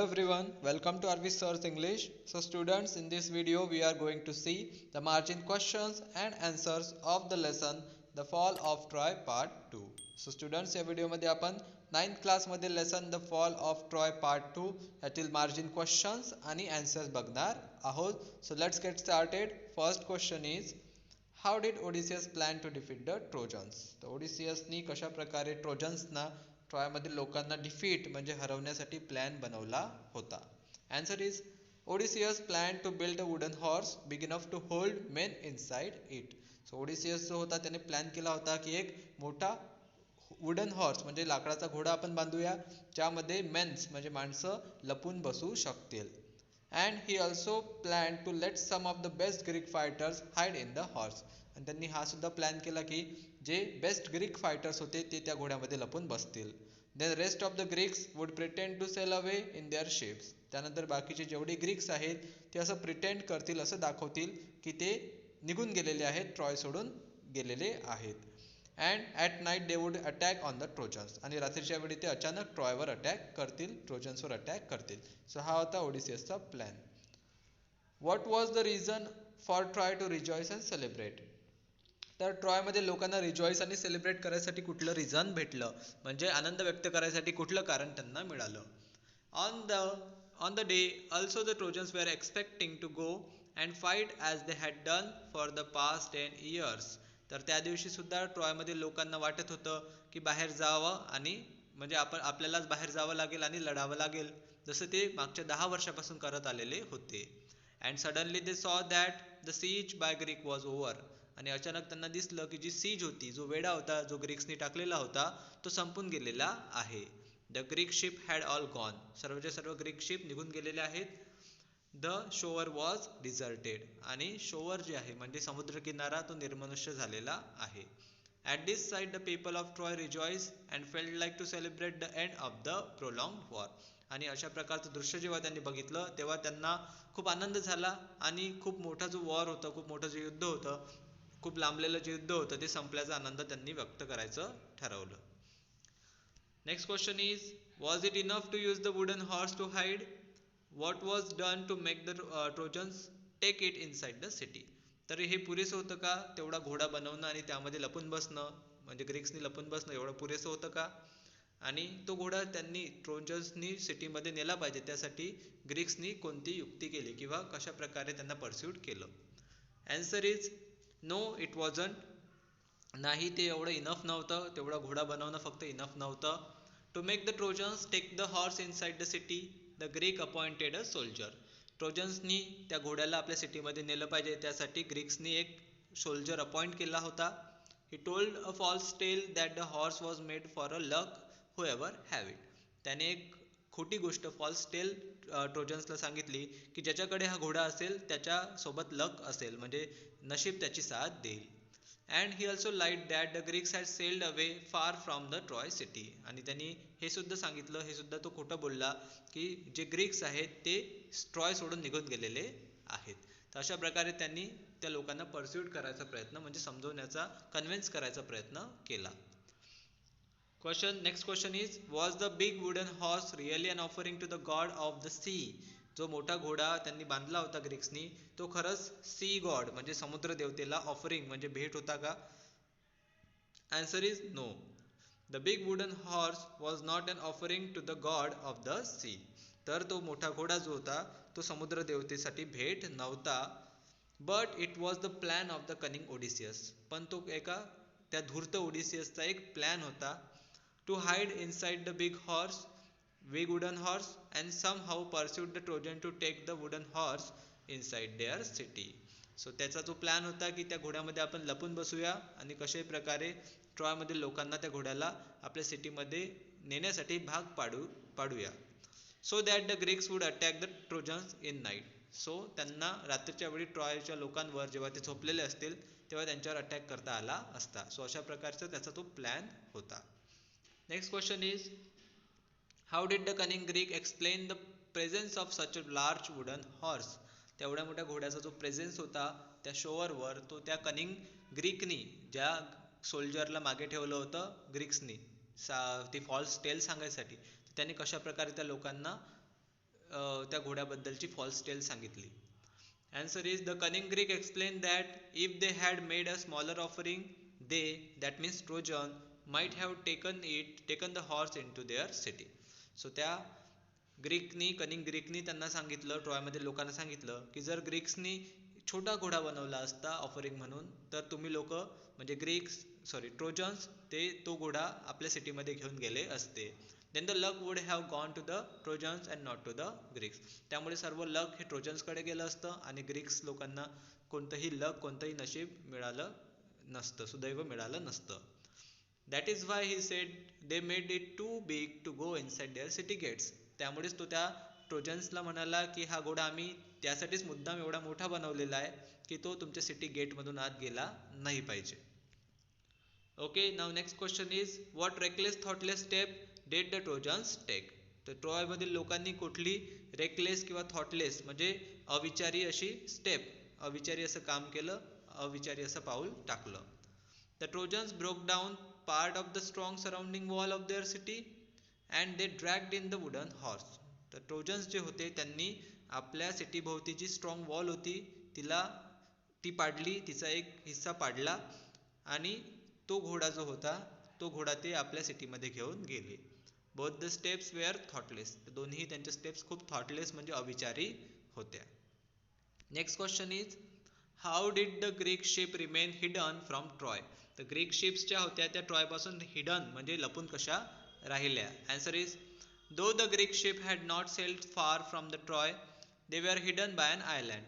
everyone, welcome to Arvi's Source English. So students, in this video we are going to see the margin questions and answers of the lesson The Fall of Troy Part 2. So students, या व्हिडिओमध्ये आपण 9th class मधील lesson the fall of Troy part 2 यातील margin questions आणि answers बघणार आहोत. So let's get started. First question is how did Odysseus plan to defeat the Trojans. तर ओडिसियसनी कशा प्रकारे ट्रोजन्सना ट्रॉयमधील लोकांना डिफीट म्हणजे हरवण्यासाठी प्लॅन बनवला होता. Answer is Odysseus plan to build a wooden horse big enough to hold men inside it. So Odysseus जो होता त्याने प्लॅन केला होता की एक मोठा वुडन हॉर्स म्हणजे लाकडाचा घोडा आपण बांधूया ज्यामध्ये मेन्स म्हणजे माणसं लपून बसू शकतील. And he also plan to let some of the best Greek fighters hide in the horse. आणि त्यांनी हा सुद्धा प्लॅन केला की जे बेस्ट ग्रीक फायटर्स होते ते त्या घोड्यामध्ये लपून बसतील. Then rest of the Greeks would pretend to sail away in their ships. त्यानंतर बाकीचे जेवढे ग्रीक्स आहेत ते असं प्रिटेंड करतील, असं दाखवतील की ते निघून गेलेले आहेत, ट्रॉय सोडून गेलेले आहेत. And at night they would attack on the Trojans. आणि रात्रीच्या वेळी ते अचानक ट्रॉयवर अटॅक करतील, ट्रोजन्सवर अटॅक करतील. सो हा होता ओडिसियसचा plan. What was the reason for Troy to rejoice and celebrate. तर ट्रॉयमध्ये लोकांना रिजॉईस आणि सेलिब्रेट करायसाठी कुठलं रिझन भेटलं म्हणजे आनंद व्यक्त करायसाठी कुठलं कारण त्यांना मिळालं. On the day also the Trojans were expecting to go and fight as they had done for the past 10 years. तर त्या दिवशी सुद्धा ट्रॉयमधील लोकांना वाटत होतं की बाहेर जावं आणि म्हणजे आपल्यालाच बाहेर जावं लागेल आणि लढावं लागेल जसं ते मागच्या 10 वर्षापासून करत आलेले होते. And suddenly they saw that the siege by Greek was over. आणि अचानक त्यांना दिसलं की जी सीज होती, जो वेढा होता जो ग्रीक्सनी टाकलेला होता तो संपून गेलेला आहे. The Greek ship had all gone. सर्वच्या सर्व ग्रीक शिप निघून गेलेले आहेत. The shore was deserted. आणि शोअर जे आहे म्हणजे समुद्रकिनारा तो निर्मनुष्य झालेला आहे. At this side the people of Troy rejoice and felt like to celebrate the end of the prolonged war. आणि अशा प्रकारचं दृश्य जेव्हा त्यांनी बघितलं तेव्हा त्यांना खूप आनंद झाला आणि खूप मोठा जो वॉर होता, खूप मोठं जे युद्ध होतं, खूप लांबलेलं जे युद्ध होतं ते संपल्याचा आनंद त्यांनी व्यक्त करायचं ठरवलं. Next question is was it enough to use the wooden horse to hide. What was done to make the Trojans take it inside the city. तर हे पुरेसं होतं का तेवढा घोडा बनवणं आणि त्यामध्ये लपून बसणं म्हणजे ग्रीक्सनी लपून बसणं एवढं पुरेसं होतं का. आणि तो घोडा त्यांनी ट्रोजन्सनी सिटीमध्ये नेला पाहिजे त्यासाठी ग्रीक्सनी कोणती युक्ती केली किंवा कशा प्रकारे त्यांना परस्यूट केलं. Answer is no it wasn't. नाही ते एवढं इनफ नव्हतं, तेवढा घोडा बनवणं फक्त इनफ नव्हतं. To make the Trojans take the horse inside the city the Greek appointed a soldier. ट्रोजन्सनी त्या घोड्याला आपल्या सिटीमध्ये नेलं पाहिजे त्यासाठी ग्रीक्सनी एक सोल्जर अपॉइंट केला होता. He told a false tale that the horse was made for a luck who ever have it. त्याने एक खोटी गोष्ट फॉल्स टेल ट्रोजन्सला सांगितली की ज्याच्याकडे हा घोडा असेल त्याच्यासोबत लक असेल म्हणजे नशीब त्याची साथ देईल. And he also light that the Greeks had sailed away फार फ्रॉम द ट्रॉय सिटी. आणि त्यांनी हे सुद्धा सांगितलं, हे सुद्धा तो खोटं बोलला की जे ग्रीक्स आहेत ते ट्रॉय सोडून निघून गेलेले आहेत. तर अशा प्रकारे त्यांनी त्या लोकांना परस्यूट करायचा प्रयत्न म्हणजे समजवण्याचा, कन्व्हिन्स करायचा प्रयत्न केला. Next question is was the big wooden horse really an offering to the god of the sea. जो मोठा घोडा त्यांनी बांधला होता ग्रीक्सनी तो खरंच सी गॉड म्हणजे समुद्र देवतेला ऑफरिंग म्हणजे भेट होता का. Answer is no. The big wooden horse was not an offering to the god of the sea. तर तो मोठा घोडा जो होता तो समुद्र देवतेसाठी भेट नव्हता. But it was the plan of the cunning Odysseus. पण तो एका त्या धूर्त ओडिसियसचा एक प्लॅन होता. To hide inside the big wooden horse and somehow pursued the Trojan to take the wooden horse inside their city. So त्याचा जो प्लॅन होता की त्या घोड्यामध्ये आपण लपून बसूया आणि कशाही प्रकारे ट्रॉयमधील लोकांना त्या घोड्याला आपल्या सिटीमध्ये नेण्यासाठी भाग पाडूया. So that the Greeks would attack the Trojans in night. सो त्यांना रात्रीच्या वेळी ट्रॉयच्या लोकांवर जेव्हा ते झोपलेले असतील तेव्हा त्यांच्यावर अटॅक करता आला असता. सो अशा प्रकारचा त्याचा तो प्लॅन होता. Next question is how did the cunning Greek explain the presence of such a large wooden horse. तेवढ्या मोठ्या घोड्याचा जो प्रेझेन्स होता त्या शोअरवर तो त्या कनिंग ग्रीकनी ज्या सोल्जरला मागे ठेवलं होतं ग्रीक्सनी ती फॉल्स टेल सांगायसाठी त्यांनी कशा प्रकारे त्या लोकांना त्या घोड्याबद्दलची फॉल्स टेल सांगितली. Answer is the cunning Greek explained that if they had made a smaller offering, they, that means Trojan, might have taken the horse into their city. So त्या कनिंग ग्रीकनी त्यांना सांगितलं, ट्रॉयमधील लोकांना सांगितलं की जर ग्रीक्सनी छोटा घोडा बनवला असता ऑफरिंग म्हणून, तर तुम्ही लोक म्हणजे ट्रोजन्स ते तो घोडा आपल्या सिटीमध्ये घेऊन गेले असते. then the luck would have gone to the Trojans and not to the Greeks. त्यामुळे सर्व लक हे ट्रोजन्सकडे गेलं असतं आणि ग्रीक्स लोकांना कोणतंही नशीब मिळालं नसतं, सुदैव मिळालं नसतं. That is why he said they made it too big to go inside their city gates. त्यामुळेच तो त्या ट्रोजन्सला म्हणाला की हा घोडा आम्ही त्यासाठीच मुद्दाम एवढा मोठा बनवलेला आहे की तो तुमच्या सिटी गेटमधून आत गेला नाही पाहिजे. Okay, now next question is what reckless thoughtless step did the Trojans take. तर ट्रॉयमधील लोकांनी कुठली रेकलेस किंवा थॉटलेस म्हणजे अविचारी अशी स्टेप, अविचारी असं काम केलं, अविचारी असं पाऊल टाकलं. The Trojans broke down part of the strong surrounding wall of their city and they dragged in the wooden horse. तर ट्रोजन्स जे होते त्यांनी आपल्या सिटी भोवती जी स्ट्रॉंग वॉल होती ती पाडली, तिचा एक हिस्सा पाडला आणि तो घोडा जो होता तो घोडा ते आपल्या सिटीमध्ये घेऊन गेले. Both the steps were thoughtless. दोन्ही त्यांच्या स्टेप्स खूप थॉटलेस म्हणजे अविचारी होत्या. Next question is how did the Greek ship remain hidden from Troy. तर ग्रीक शिप्स ज्या होत्या त्या ट्रॉय पासून हिडन म्हणजे लपून कशा राहिल्या. Answer is though the Greek ship had not sailed far from the Troy they were hidden by an island.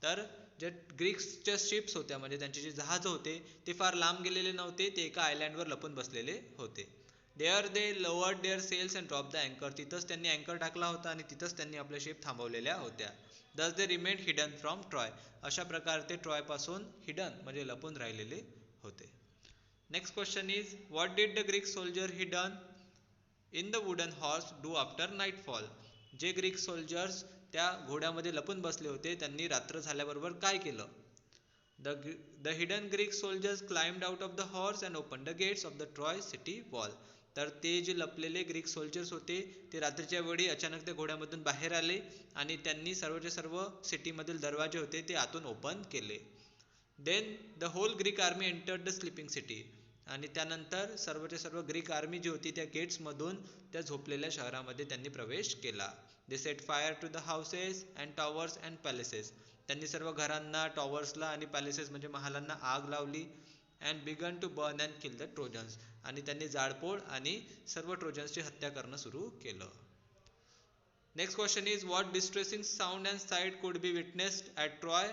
तर जे ग्रीक्सच्या शिप्स होत्या म्हणजे त्यांचे जे जहाज होते ते फार लांब गेलेले नव्हते, ते एका आयलँडवर लपून बसलेले होते. There they lowered their sails and drop the अँकर. तिथंच त्यांनी अँकर टाकला होता आणि तिथंच त्यांनी आपल्या शिप थांबवलेल्या होत्या. दस दे रिमेन्ड हिडन फ्रॉम ट्रॉय. अशा प्रकारे ते ट्रॉय पासून हिडन म्हणजे लपून राहिलेले होते. Next question is what did the Greek soldier hidden in the wooden horse do after nightfall. जे ग्रीक सोल्जर्स त्या घोड्यामध्ये लपून बसले होते त्यांनी रात्र झाल्याबरोबर काय केलं. The hidden Greek soldiers climbed out of the horse and open the gates of the Troy city wall. तर ते जे लपलेले ग्रीक सोल्जर्स होते ते रात्रीच्या वेळी अचानक त्या घोड्यामधून बाहेर आले आणि त्यांनी सर्वचे सर्व सिटीमधील दरवाजे होते ते आतून ओपन केले. Then the whole Greek army entered the sleeping city. आणि त्यानंतर सर्वचे सर्व ग्रीक आर्मी जी होती त्या गेट्समधून त्या झोपलेल्या शहरामध्ये त्यांनी प्रवेश केला. They set fire to the houses and towers and palaces. त्यांनी सर्व घरांना, टॉवर्सला आणि पॅलेसेस म्हणजे महालांना आग लावली. And began to burn and kill the Trojans. आणि त्यांनी जाळपोळ आणि सर्व ट्रोजन्सची हत्या करणं सुरू केलं. Next question is what distressing sound and site could be witnessed at Troy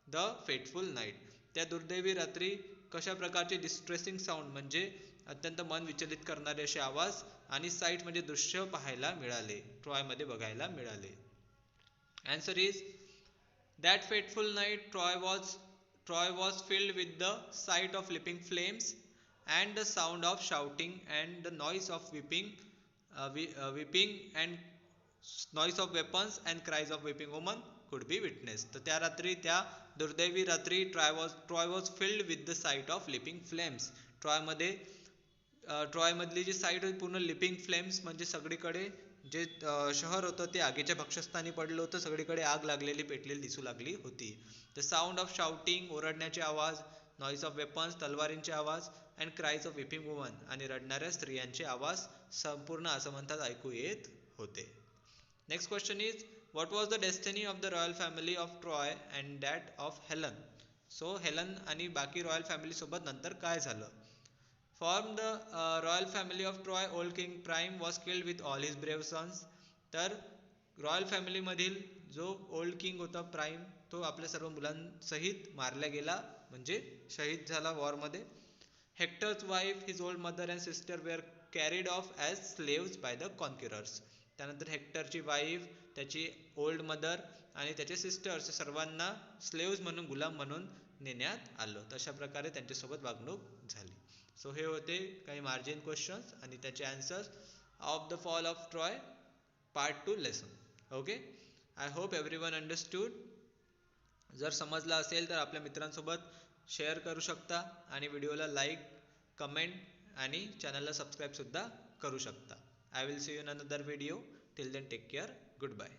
the fateful night. त्या दुर्दैवी रात्री कशा प्रकारचे डिस्ट्रेसिंग साऊंड म्हणजे अत्यंत मन विचलित करणारे असे आवाज आणि साईट म्हणजे दृश्य पाहायला मिळाले, ट्रॉयमध्ये बघायला मिळाले. Answer is that fateful night Troy was filled with the sight of leaping flames and the sound of shouting and the noise of weeping and noise of weapons and cries of weeping women could be witnessed. तर त्या रात्री, त्या दुर्दैवी रात्री Troy was filled with the sight of leaping flames. ट्रॉयमधली जी sight होती पूर्ण लिपिंग फ्लेम्स म्हणजे सगळीकडे जे शहर होतं ते आगीच्या भक्षस्थानी पडलं होतं, सगळीकडे आग लागलेली पेटलेली दिसू लागली होती. द साऊंड ऑफ शाउटिंग ओरडण्याचे आवाज, नॉईज ऑफ वेपन्स तलवारींचे आवाज and cries of weeping women आणि रडणाऱ्या स्त्रियांचे आवाज संपूर्ण आसमंतात ऐकू येत होते. Next question is what was the destiny of the royal family of Troy and that of Helen. So Helen आणि बाकी रॉयल फॅमिली सोबत नंतर काय झालं. From the royal family of Troy old king Priam was killed with all his brave sons. तर royal फॅमिलीमधील जो old king होता प्राईम तो आपल्या सर्व मुलांसहित मारला गेला म्हणजे शहीद झाला वॉरमध्ये. हेक्टर's wife, his old mother and sister were carried off as slaves by the conquerors. त्यानंतर हेक्टरची वाईफ, त्याची ओल्ड मदर आणि त्याचे सिस्टर्स सर्वांना स्लेव्स म्हणून, गुलाम म्हणून नेण्यात आलं. तशा प्रकारे त्यांच्यासोबत वागणूक झाली. सो हे होते काही मार्जिन क्वेश्चन्स आणि त्याचे answers of the fall of Troy part 2 lesson. Okay, I hope everyone understood. जर समजला असेल तर आपल्या मित्रांसोबत शेअर करू शकता आणि व्हिडिओला लाईक, कमेंट आणि चॅनलला सबस्क्राईब सुद्धा करू शकता. I will see you in another video. Till then take care. Good bye.